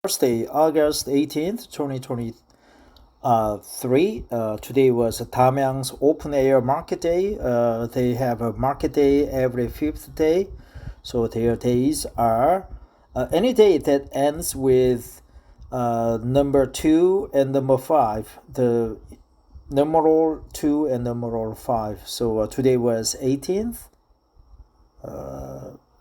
Thursday, August 18th, 2023. Today was Tamyang's open air market day. They have a market day every fifth day. So their days are any day that ends with number 2 and number 5. The numeral 2 and numeral 5. So today was 18th.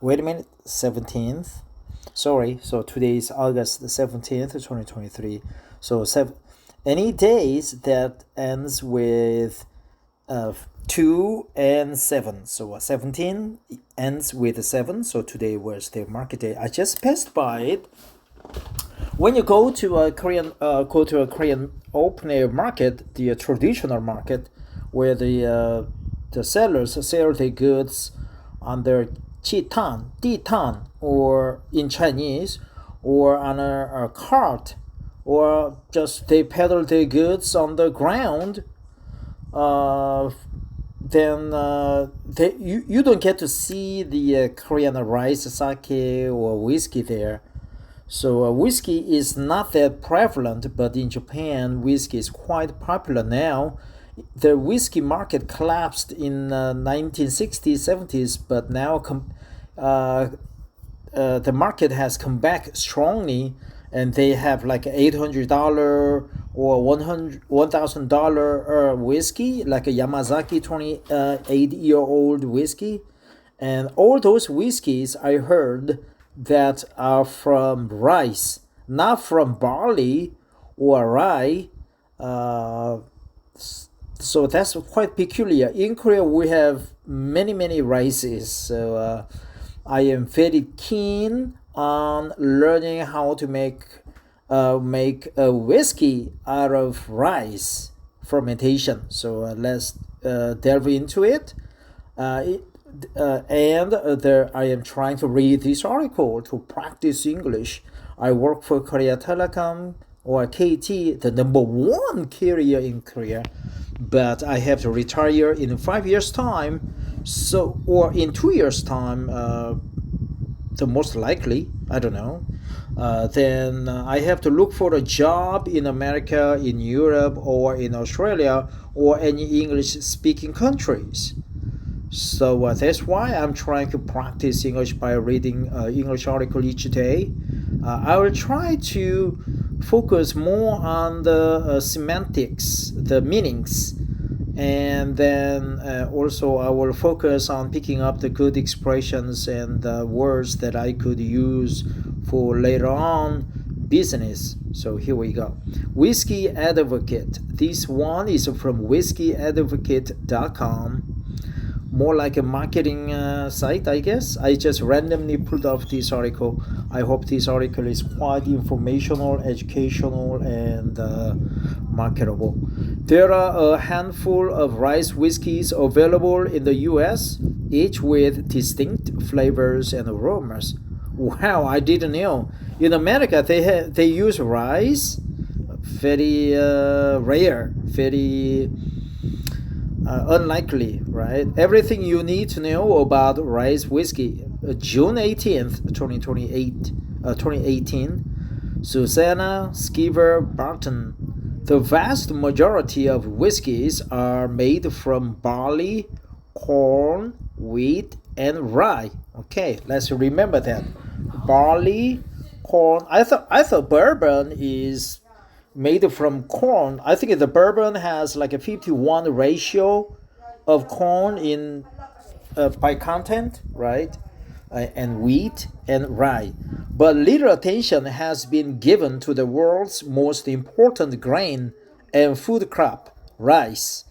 Wait a minute, 17th. Sorry, so today is August 17th, 2023. So any days that ends with 2 and 7. So 17 ends with 7. So today was the market day. I just passed by it. When you go to a Korean open air market, the traditional market, where the sellers sell their goods on their chitan, ditan, or in Chinese, or on a cart, or just they peddle their goods on the ground, then you don't get to see the Korean rice, sake, or whiskey there. So whiskey is not that prevalent, but in Japan, whiskey is quite popular now. The whiskey market collapsed in 1960s, 70s, but now the market has come back strongly, and they have like $800 or $1,000 whiskey, like a Yamazaki 28-year-old whiskey. And all those whiskeys I heard that are from rice, not from barley or rye. So that's quite peculiar. In Korea, we have many rices. So I am very keen on learning how to make a whiskey out of rice fermentation. So let's delve into it. And I am trying to read this article to practice English. I work for Korea Telecom, or KT, the number one carrier in Korea, but I have to retire in 5 years' time. So, or in 2 years' time, the most likely, I don't know. Then I have to look for a job in America, in Europe, or in Australia, or any English-speaking countries. So that's why I'm trying to practice English by reading English article each day. I will try to focus more on the semantics, the meanings, and then also I will focus on picking up the good expressions and words that I could use for later on business. So here we go. Whiskey Advocate. This one is from whiskyadvocate.com. More like a marketing site, I guess. I just randomly pulled off this article. I hope this article is quite informational, educational, and marketable. There are a handful of rice whiskeys available in the US, each with distinct flavors and aromas. Wow, I didn't know. In America, they use rice, very rare, very unlikely, right? Everything you need to know about rice whiskey. June 18th, 2018. Susanna Skiver Barton. The vast majority of whiskeys are made from barley, corn, wheat, and rye. Okay, let's remember that. Barley, corn. I thought bourbon is made from corn. I think the bourbon has like a 51 ratio of corn in by content, right? And wheat and rye. But little attention has been given to the world's most important grain and food crop, rice,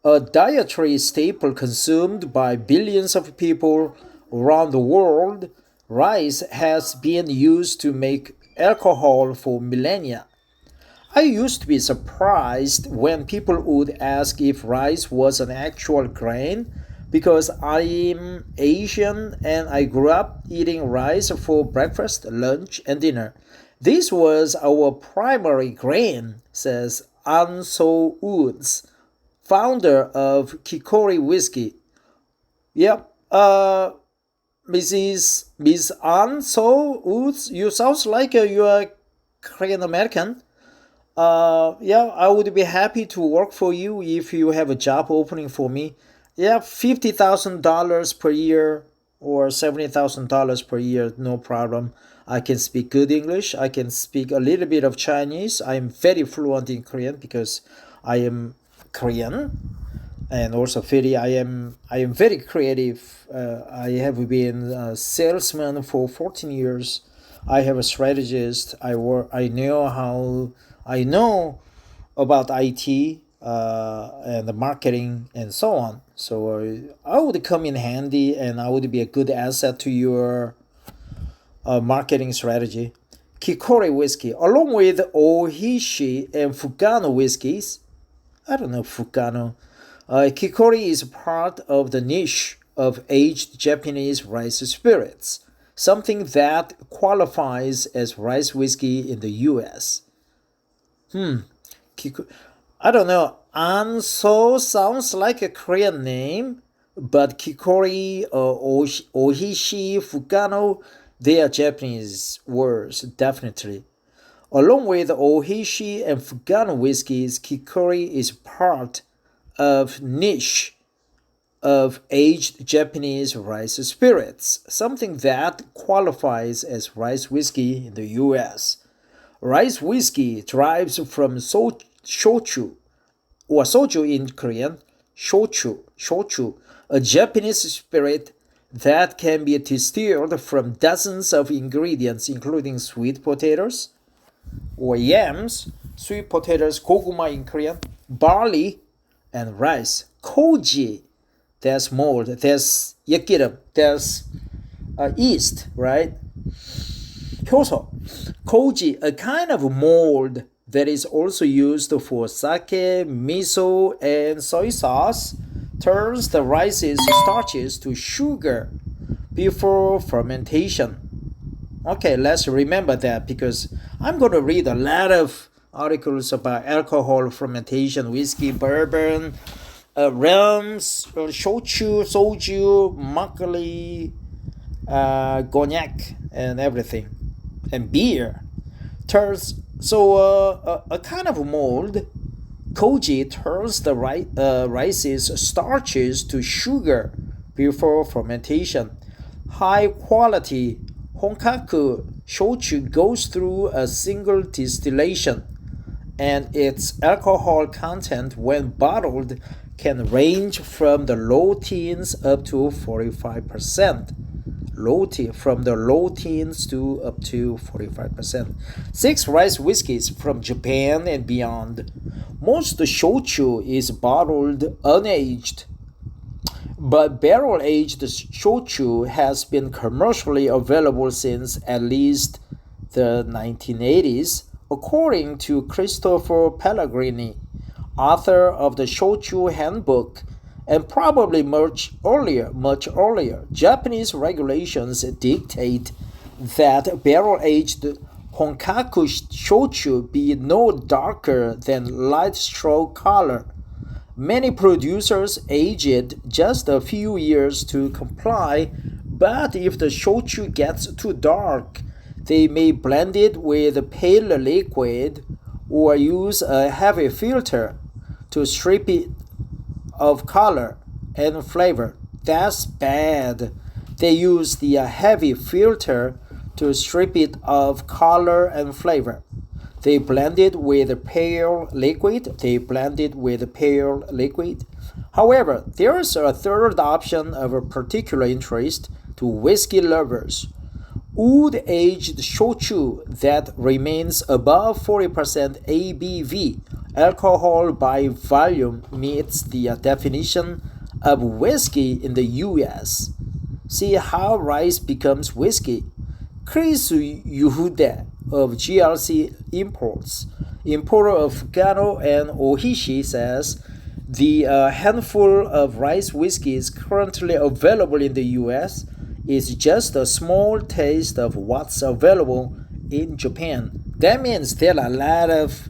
a dietary staple consumed by billions of people around the world. Rice has been used to make alcohol for millennia. I used to be surprised when people would ask if rice was an actual grain, because I'm Asian and I grew up eating rice for breakfast, lunch, and dinner. This was our primary grain, says An So Woods, founder of Kikori whiskey. Yep, Miss An So Woods, you sounds like you are Korean American. Yeah, I would be happy to work for you if you have a job opening for me. Yeah, $50,000 per year or $70,000 per year, no problem. I can speak good English. I can speak a little bit of Chinese. I am very fluent in Korean because I am Korean, and also very I am very creative. I have been a salesman for 14 years. I have a strategist. I know about IT and the marketing and so on. So I would come in handy, and I would be a good asset to your marketing strategy. Kikori whiskey, along with ohishi and fukano whiskeys. I don't know fukano. Kikori is part of the niche of aged Japanese rice spirits, something that qualifies as rice whiskey in the U.S. Kiko- I don't know. Anso sounds like a Korean name, but Kikori or Ohishi, Fukano, they are Japanese words, definitely. Along with Ohishi and Fukano whiskeys, Kikori is part of niche of aged Japanese rice spirits, something that qualifies as rice whiskey in the US. Rice whiskey derives from shochu, or soju in Korean, shochu, a Japanese spirit that can be distilled from dozens of ingredients, including sweet potatoes or yams, sweet potatoes, goguma in Korean, barley, and rice. Koji, there's mold, there's yakiram, there's yeast, right? Kyoso, koji, a kind of mold that is also used for sake, miso, and soy sauce, turns the rice's starches to sugar before fermentation. Okay, let's remember that because I'm going to read a lot of articles about alcohol fermentation, whiskey, bourbon, rums, shochu, soju, makgeolli, cognac, and everything, and beer. A kind of mold, koji turns the rice's starches to sugar before fermentation. High quality honkaku shochu goes through a single distillation, and its alcohol content when bottled can range from the low teens up to 45%. From the low teens to up to 45%. 6 rice whiskeys from Japan and beyond. Most shochu is bottled unaged, but barrel-aged shochu has been commercially available since at least the 1980s, according to Christopher Pellegrini, author of the Shochu Handbook, and probably much earlier. Japanese regulations dictate that barrel-aged honkaku shochu be no darker than light straw color. Many producers age it just a few years to comply, but if the shochu gets too dark, they may blend it with pale liquid or use a heavy filter to strip it of color and flavor. That's bad. They use the heavy filter to strip it of color and flavor. They blend it with pale liquid. However, there's a third option of a particular interest to whiskey lovers. Wood-aged shochu that remains above 40% ABV, alcohol by volume, meets the definition of whiskey in the U.S. See how rice becomes whiskey. Chris Yuhude of GLC Imports, importer of Fukano and Ohishi, says the handful of rice whiskeys currently available in the U.S. is just a small taste of what's available in Japan. That means there are a lot of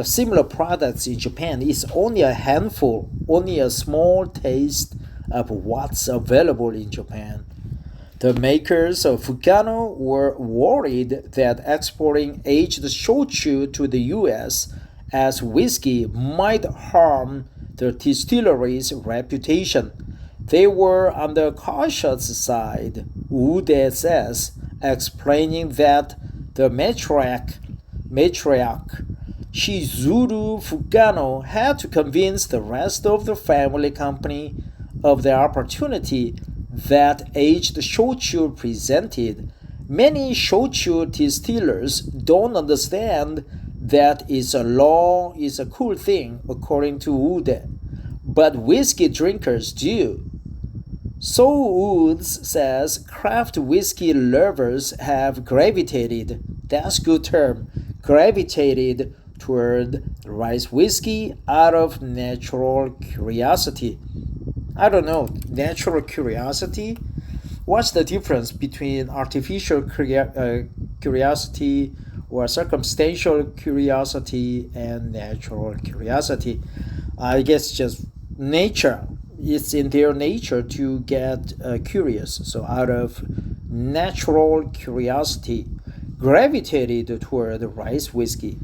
similar products in Japan. It's only a handful, only a small taste of what's available in Japan. The makers of fukano were worried that exporting aged shochu to the U.S. as whiskey might harm the distillery's reputation. They were on the cautious side, Ude says, explaining that the matriarch Shizuru Fukano had to convince the rest of the family company of the opportunity that aged shochu presented. Many shochu distillers don't understand that it's a cool thing, according to Ude, but whiskey drinkers do. So Woods says craft whiskey lovers have gravitated, that's good term, gravitated toward rice whiskey out of natural curiosity. I don't know, natural curiosity? What's the difference between artificial curiosity or circumstantial curiosity and natural curiosity? I guess just nature. It's in their nature to get curious. So out of natural curiosity, gravitated toward rice whiskey.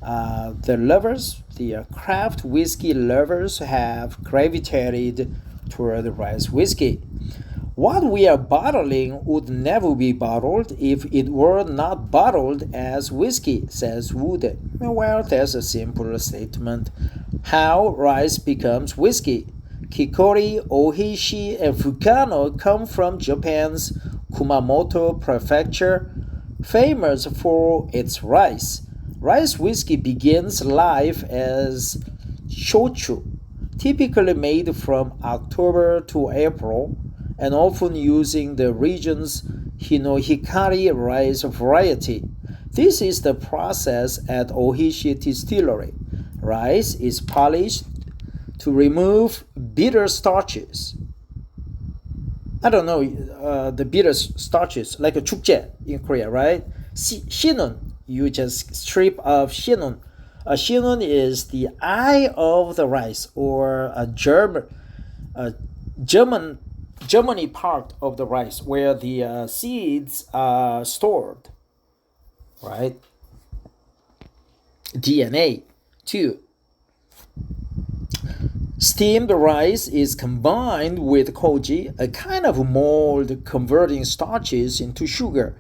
The craft whiskey lovers have gravitated toward rice whiskey. What we are bottling would never be bottled if it were not bottled as whiskey, says Wood. Well, that's a simple statement. How rice becomes whiskey. Kikori, ohishi, and fukano come from Japan's Kumamoto prefecture, famous for its rice. Rice whiskey begins life as shochu, typically made from October to April, and often using the region's Hinohikari rice variety. This is the process at Ohishi Distillery. Rice is polished to remove bitter starches. I don't know the bitter starches, like a chukje in Korea, right? Shinun, you just strip off shinun. Shinun is the eye of the rice, or a Germany part of the rice where the seeds are stored, right? DNA. 2. Steamed rice is combined with koji, a kind of mold converting starches to sugar.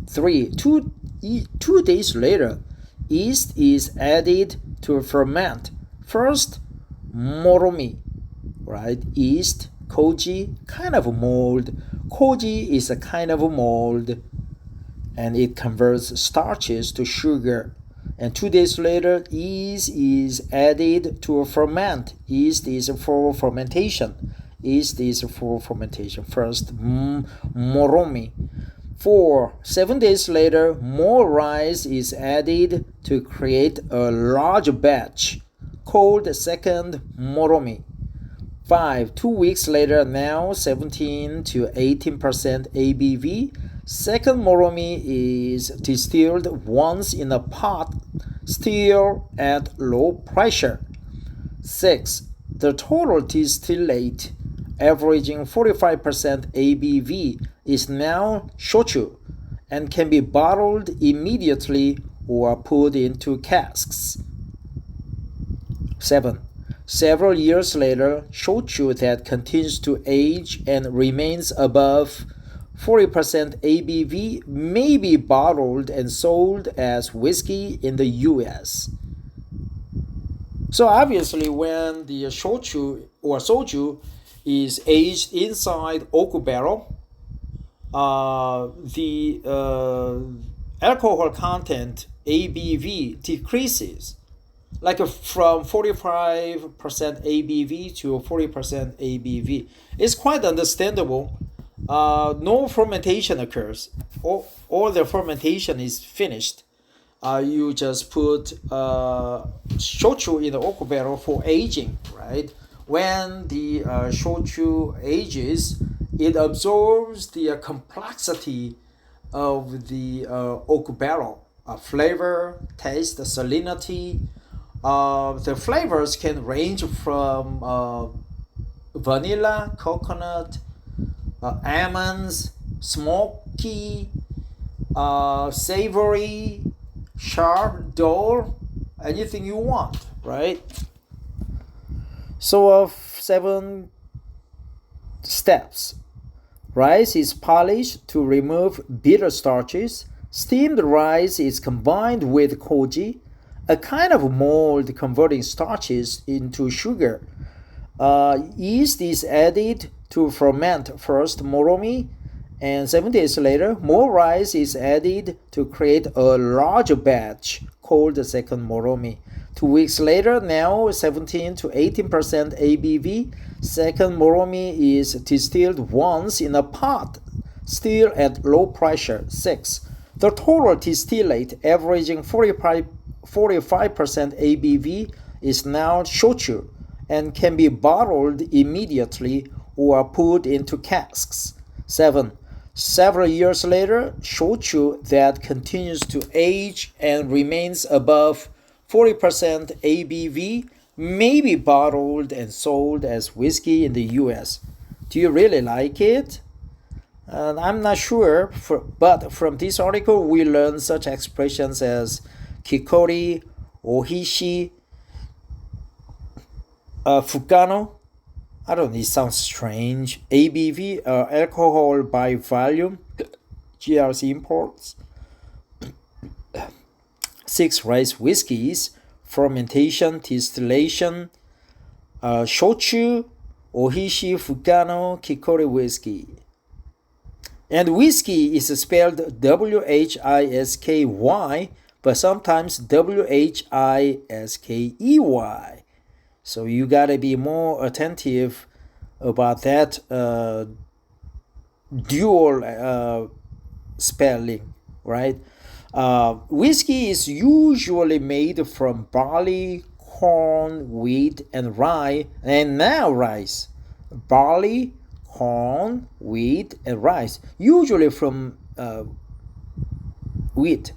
3. Two days later, yeast is added to ferment. First, moromi, right? Yeast, koji, kind of mold. Koji is a kind of mold, and it converts starches to sugar. And 2 days later, yeast is added to ferment. Yeast is for fermentation. First, moromi. 4. 7 days later, more rice is added to create a large batch, called second moromi. 5. 2 weeks later, now 17 to 18% ABV. Second moromi is distilled once in a pot, still at low pressure. 6. The total distillate, averaging 45% ABV, is now shochu and can be bottled immediately or put into casks. 7. Several years later, shochu that continues to age and remains above 40% ABV may be bottled and sold as whiskey in the US. So obviously when the shochu or soju is aged inside oak barrel, the alcohol content ABV decreases, like from 45% ABV to 40% ABV. It's quite understandable. No fermentation occurs. All the fermentation is finished. You just put shochu in the oak barrel for aging, right? When the shochu ages, it absorbs the complexity of the oak barrel, flavor, taste, salinity. The flavors can range from vanilla, coconut, almonds, smoky, savory, sharp, dull, anything you want, right? So 7 steps. Rice is polished to remove bitter starches. Steamed rice is combined with koji, a kind of mold converting starches into sugar. Yeast is added to ferment first moromi, and 7 days later, more rice is added to create a larger batch called the second moromi. 2 weeks later, now 17 to 18% ABV, second moromi is distilled once in a pot, still at low pressure. 6. The total distillate, averaging 45% ABV, is now shochu and can be bottled immediately or put into casks. 7. Several years later, shochu that continues to age and remains above 40% ABV may be bottled and sold as whiskey in the US. Do you really like it? I'm not sure, but from this article we learn such expressions as kikori, ohishi, fukano. I don't know, it sounds strange. ABV, alcohol by volume, GRC imports. 6 rice whiskeys, fermentation, distillation, shochu, ohishi, fukano, kikori whiskey. And whiskey is spelled W-H-I-S-K-Y, but sometimes W-H-I-S-K-E-Y. So you gotta be more attentive about that dual spelling, right? Whiskey is usually made from barley, corn, wheat, and rye, and now rice. Barley, corn, wheat, and rice, usually from wheat.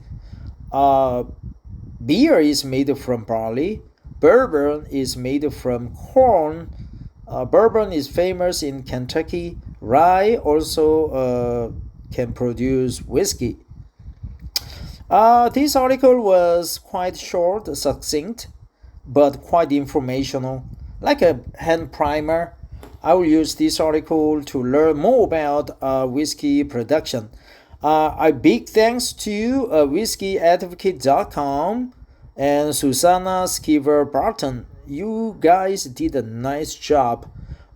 Beer is made from barley. Bourbon is made from corn. Bourbon is famous in Kentucky. Rye also can produce whiskey. This article was quite short, succinct, but quite informational, like a hand primer. I will use this article to learn more about whiskey production. A big thanks to whiskyadvocate.com and Susanna Skiver-Barton. You guys did a nice job.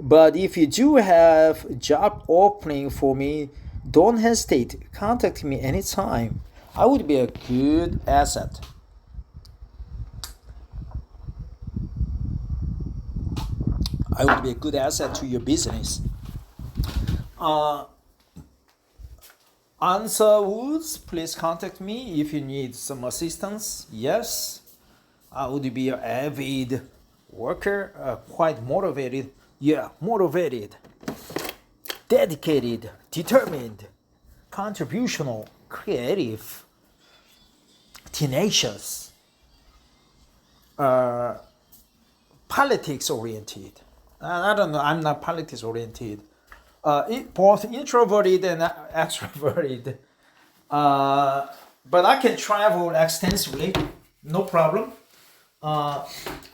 But if you do have job opening for me, don't hesitate. Contact me anytime. I would be a good asset. I would be a good asset to your business. Answer Woods, please contact me if you need some assistance. Yes, I would be an avid worker, quite motivated. Yeah, motivated, dedicated, determined, contributional, creative, tenacious, politics oriented. I don't know, I'm not politics oriented. Both introverted and extroverted. But I can travel extensively, no problem. I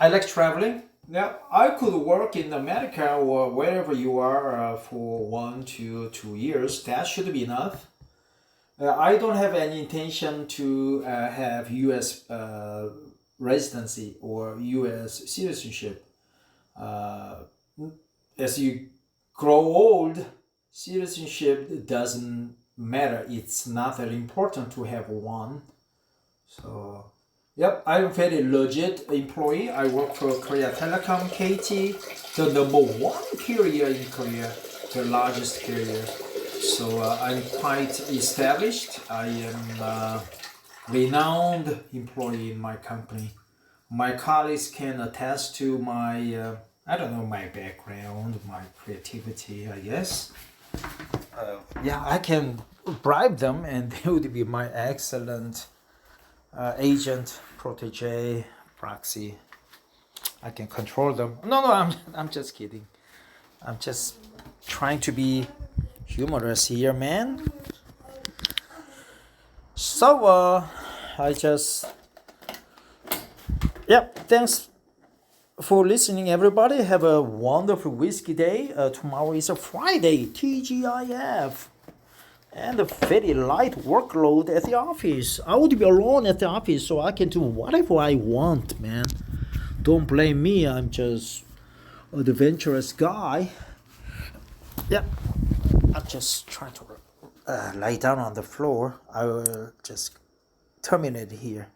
like traveling. Now, I could work in America or wherever you are for 1 to 2 years. That should be enough. I don't have any intention to have U.S. Residency or U.S. citizenship. As you grow old, citizenship doesn't matter. It's not that important to have one. So, yep, I'm a very legit employee. I work for Korea Telecom, KT, the #1 carrier in Korea, the largest carrier. So I'm quite established. I am a renowned employee in my company. My colleagues can attest to my my background, my creativity, I guess. I can bribe them and they would be my excellent agent, protege, proxy. I can control them. No, I'm just kidding. I'm just trying to be humorous here, man. So, thanks for listening, everybody. Have a wonderful whiskey day. Tomorrow is a Friday, TGIF. And a very light workload at the office. I would be alone at the office, so I can do whatever I want, man. Don't blame me, I'm just an adventurous guy. Yeah, I'm just trying to lay down on the floor. I will just terminate here.